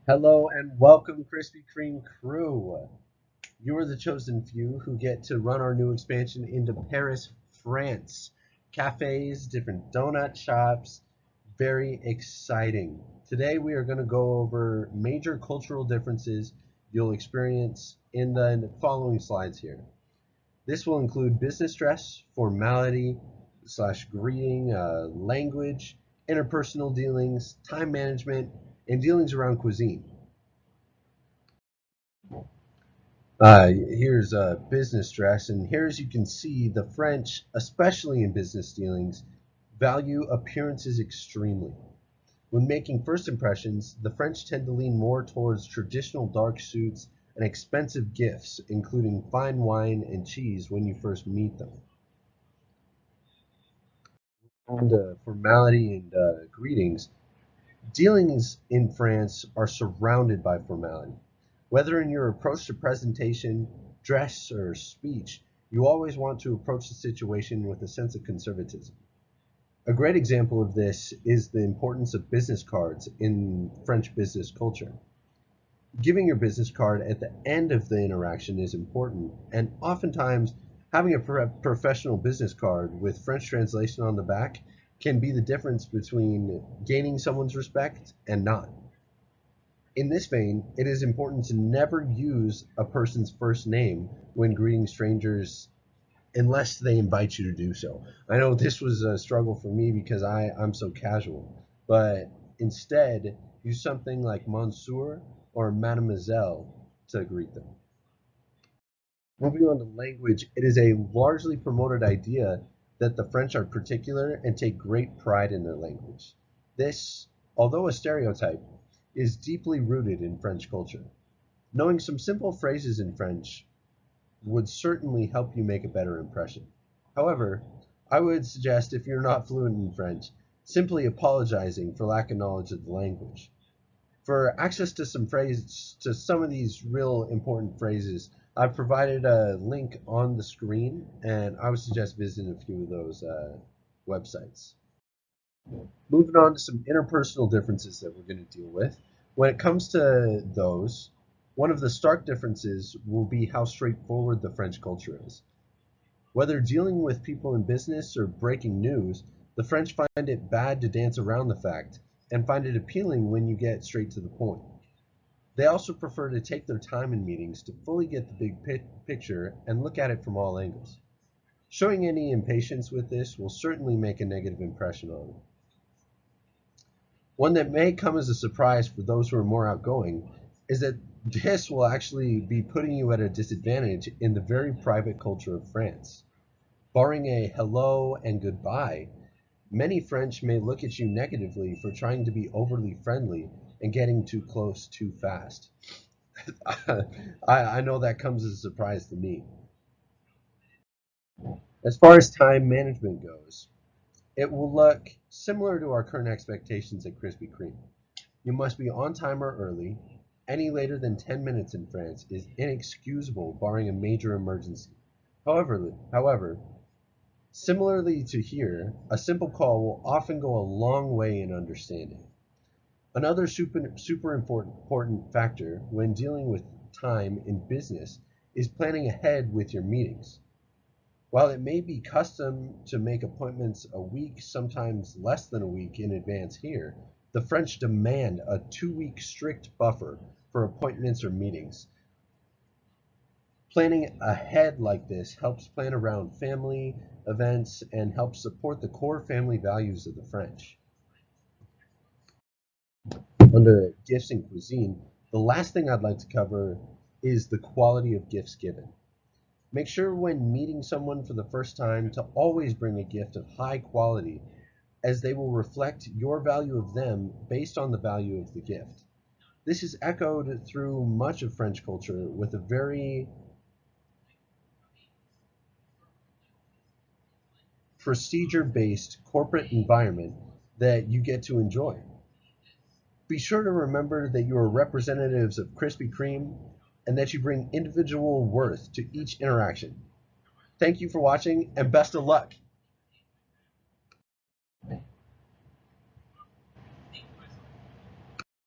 Hello and welcome, Krispy Kreme crew. You are the chosen few who get to run our new expansion into Paris, France. Cafes, different donut shops, very exciting. Today we are going to go over major cultural differences you'll experience in the following slides here. This will include business dress, formality slash greeting, language, interpersonal dealings, time management, and dealings around cuisine. Here's business dress, and here, as you can see, the French, especially in business dealings, value appearances extremely. When making first impressions, the French tend to lean more towards traditional dark suits and expensive gifts, including fine wine and cheese when you first meet them. And formality and greetings. Dealings in France are surrounded by formality. Whether in your approach to presentation, dress, or speech, you always want to approach the situation with a sense of conservatism. A great example of this is the importance of business cards in French business culture. Giving your business card at the end of the interaction is important, and oftentimes having a professional business card with French translation on the back can be the difference between gaining someone's respect and not. In this vein, it is important to never use a person's first name when greeting strangers unless they invite you to do so. I know this was a struggle for me because I'm so casual, but instead use something like Monsieur or Mademoiselle to greet them. Moving on to language, it is a largely promoted idea that the French are particular and take great pride in their language. This, although a stereotype, is deeply rooted in French culture. Knowing some simple phrases in French would certainly help you make a better impression. However, I would suggest if you're not fluent in French, simply apologizing for lack of knowledge of the language. For access to some of these real important phrases, I've provided a link on the screen, and I would suggest visiting a few of those websites. Moving on to some interpersonal differences that we're going to deal with. When it comes to those, one of the stark differences will be how straightforward the French culture is. Whether dealing with people in business or breaking news, the French find it bad to dance around the fact and find it appealing when you get straight to the point. They also prefer to take their time in meetings to fully get the big picture and look at it from all angles. Showing any impatience with this will certainly make a negative impression on them. One that may come as a surprise for those who are more outgoing is that this will actually be putting you at a disadvantage in the very private culture of France. Barring a hello and goodbye, many French may look at you negatively for trying to be overly friendly and getting too close too fast. I know that comes as a surprise to me. As far as time management goes, it will look similar to our current expectations at Krispy Kreme. You must be on time or early. Any later than 10 minutes in France is inexcusable barring a major emergency. However, similarly to here, a simple call will often go a long way in understanding. Another super important factor when dealing with time in business is planning ahead with your meetings. While it may be custom to make appointments a week, sometimes less than a week in advance here, the French demand a 2 week strict buffer for appointments or meetings. Planning ahead like this helps plan around family events and helps support the core family values of the French. Under gifts and cuisine, the last thing I'd like to cover is the quality of gifts given. Make sure when meeting someone for the first time to always bring a gift of high quality, as they will reflect your value of them based on the value of the gift. This is echoed through much of French culture with a very procedure based corporate environment that you get to enjoy. Be sure to remember that you are representatives of Krispy Kreme and that you bring individual worth to each interaction. Thank you for watching and best of luck!